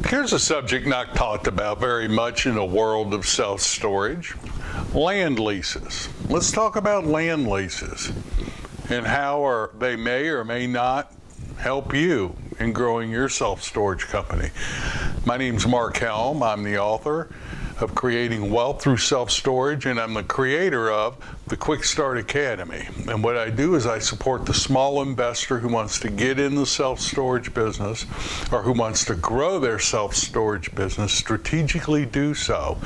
Here's a subject not talked about very much in the world of self-storage: land leases. Let's talk about land leases and how they may or may not help you in growing your self-storage company. My name's Mark Helm. I'm the author of Creating Wealth Through Self-Storage, and I'm the creator of the Quick Start Academy. And what I do is I support the small investor who wants to get in the self-storage business or who wants to grow their self-storage business, strategically do so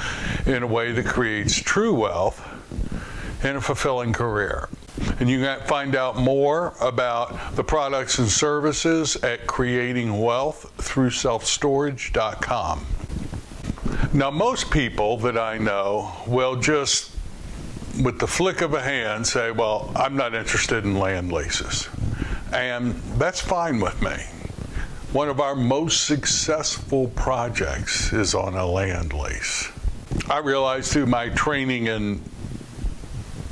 in a way that creates true wealth and a fulfilling career. And you can find out more about the products and services at creatingwealththroughselfstorage.com. Now, most people that I know will just, with the flick of a hand, say, well, I'm not interested in land leases. And that's fine with me. One of our most successful projects is on a land lease. I realized through my training in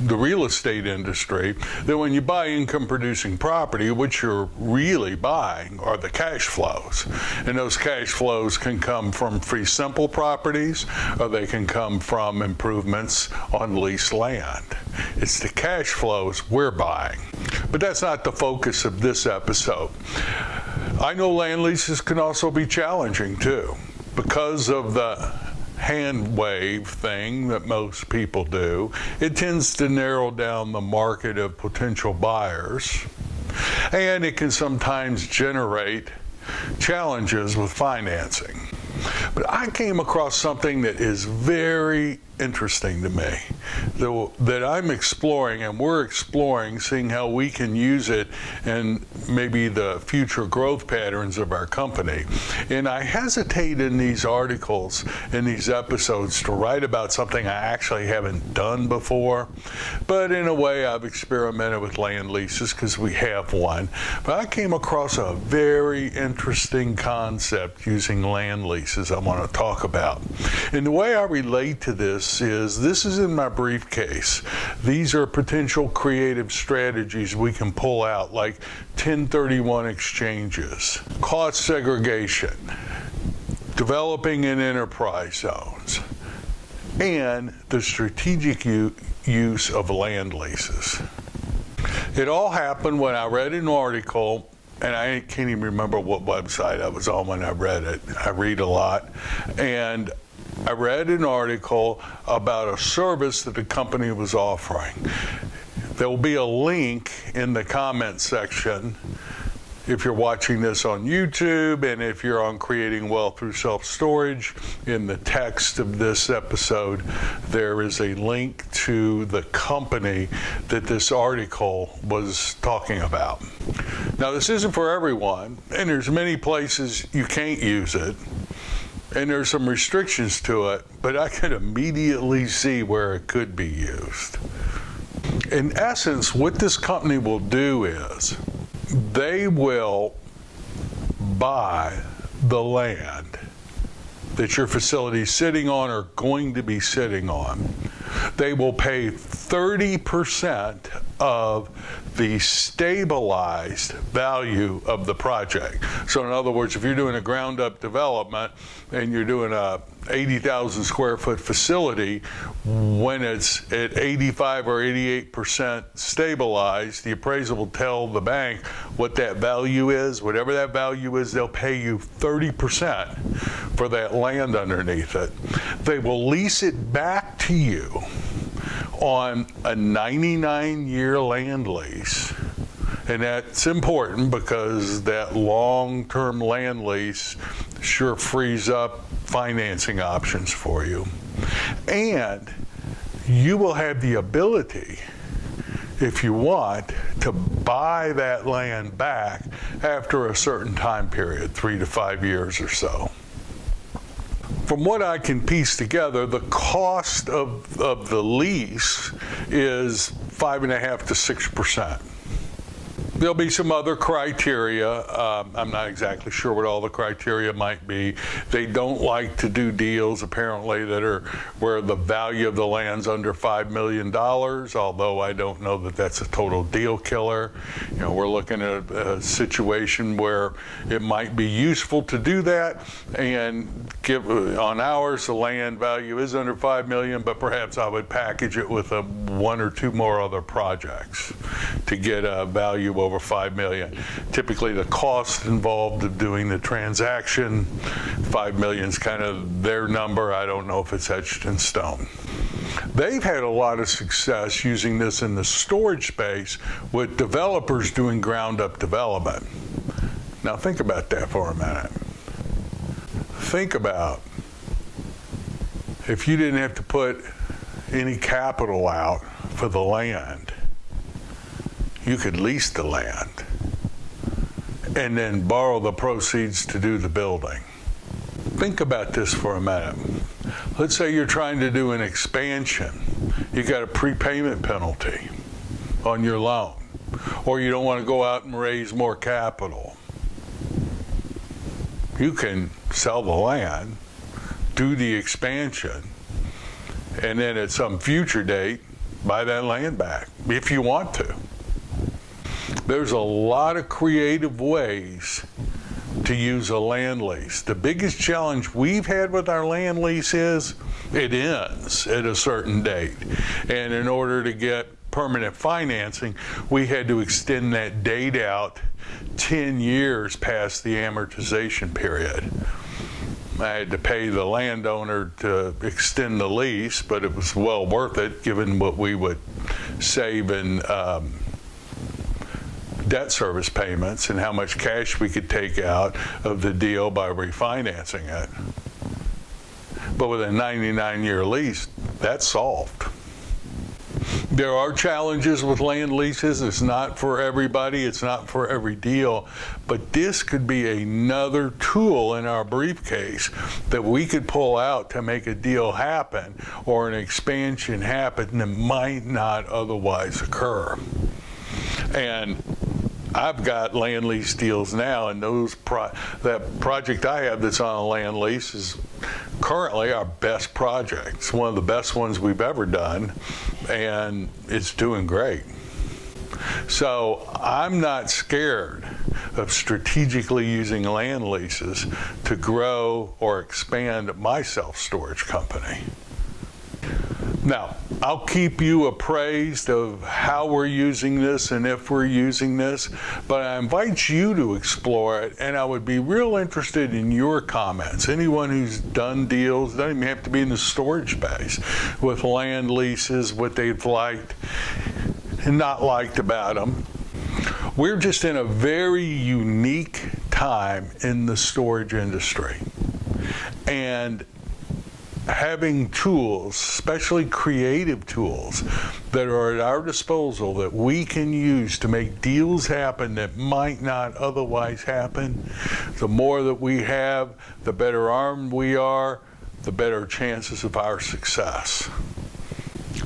the real estate industry that when you buy income producing property, what you're really buying are the cash flows. And those cash flows can come from fee simple properties, or they can come from improvements on leased land. It's the cash flows we're buying. But that's not the focus of this episode. I know land leases can also be challenging too, because of the hand wave thing that most people do. It tends to narrow down the market of potential buyers, and it can sometimes generate challenges with financing. But I came across something that is very interesting to me that I'm exploring, and we're exploring, seeing how we can use it in maybe the future growth patterns of our company. And I hesitate in these articles, in these episodes, to write about something I actually haven't done before. But in a way, I've experimented with land leases because we have one. But I came across a very interesting concept using land leases I want to talk about. And the way I relate to this is in my briefcase. These are potential creative strategies we can pull out, like 1031 exchanges, cost segregation, developing in enterprise zones, and the strategic use of land leases. It all happened when I read an article, and I can't even remember what website I was on when I read it. I read a lot. And I read an article about a service that the company was offering. There will be a link in the comment section if you're watching this on YouTube, and if you're on Creating Wealth Through Self-Storage. In the text of this episode, there is a link to the company that this article was talking about. Now, this isn't for everyone, and there's many places you can't use it, and there's some restrictions to it, but I can immediately see where it could be used. In essence, what this company will do is they will buy the land that your facility is sitting on or going to be sitting on. They will pay 30% of the stabilized value of the project. So in other words, if you're doing a ground up development and you're doing a 80,000 square foot facility, when it's at 85 or 88% stabilized, the appraiser will tell the bank what that value is. Whatever that value is, they'll pay you 30% for that land underneath it. They will lease it back to you on a 99-year land lease. And that's important because that long-term land lease sure frees up financing options for you. And you will have the ability, if you want, to buy that land back after a certain time period, 3 to 5 years or so. From what I can piece together, the cost of the lease is 5.5% to 6%. There'll be some other criteria. I'm not exactly sure what all the criteria might be. They don't like to do deals, apparently, that are where the value of the land's under $5 million, although I don't know that that's a total deal killer. You know, we're looking at a situation where it might be useful to do that, and give on ours, the land value is under $5 million, but perhaps I would package it with one or two more other projects to get a value over $5 million. Typically, the cost involved of doing the transaction, $5 million is kind of their number. I don't know if it's etched in stone. They've had a lot of success using this in the storage space with developers doing ground-up development. Now think about that for a minute. Think about if you didn't have to put any capital out for the land, you could lease the land and then borrow the proceeds to do the building. Think about this for a minute. Let's say you're trying to do an expansion. You got a prepayment penalty on your loan, or you don't want to go out and raise more capital. You can sell the land, do the expansion, and then at some future date, buy that land back, if you want to. There's a lot of creative ways to use a land lease. The biggest challenge we've had with our land lease is it ends at a certain date. And in order to get permanent financing, we had to extend that date out 10 years past the amortization period. I had to pay the landowner to extend the lease, but it was well worth it given what we would save in debt service payments and how much cash we could take out of the deal by refinancing it. But with a 99-year lease, that's solved. There are challenges with land leases. It's not for everybody. It's not for every deal. But this could be another tool in our briefcase that we could pull out to make a deal happen or an expansion happen that might not otherwise occur. And I've got land lease deals now, and that project I have that's on a land lease is currently our best project. It's one of the best ones we've ever done, and it's doing great. So I'm not scared of strategically using land leases to grow or expand my self-storage company. Now, I'll keep you appraised of how we're using this and if we're using this, but I invite you to explore it, and I would be real interested in your comments. Anyone who's done deals, doesn't even have to be in the storage space, with land leases, what they've liked and not liked about them. We're just in a very unique time in the storage industry. And having tools, especially creative tools, that are at our disposal that we can use to make deals happen that might not otherwise happen, the more that we have, the better armed we are, the better chances of our success.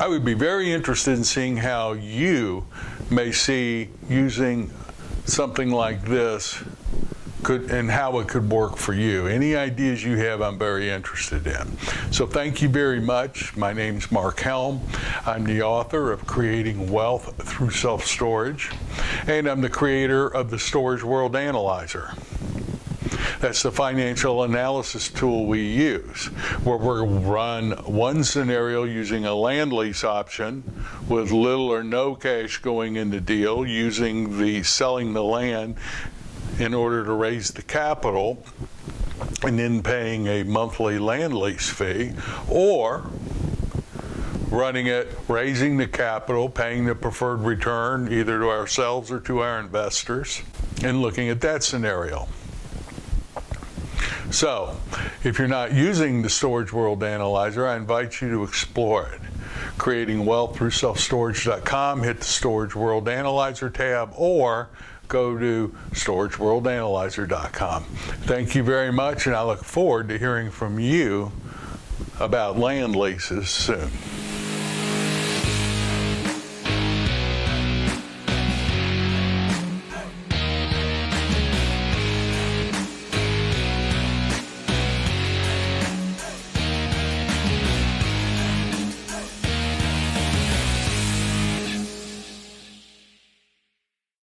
I would be very interested in seeing how you may see using something like this and how it could work for you. Any ideas you have, I'm very interested in. So thank you very much. My name's Mark Helm. I'm the author of Creating Wealth Through Self-Storage, and I'm the creator of the Storage World Analyzer. That's the financial analysis tool we use, where we'll run one scenario using a land lease option with little or no cash going in the deal, using the selling the land in order to raise the capital and then paying a monthly land lease fee, or running it, raising the capital, paying the preferred return either to ourselves or to our investors, and looking at that scenario. So, if you're not using the Storage World Analyzer, I invite you to explore it. Creating Wealth Through Self-Storage.com, hit the Storage World Analyzer tab, or go to storageworldanalyzer.com. Thank you very much, and I look forward to hearing from you about land leases soon.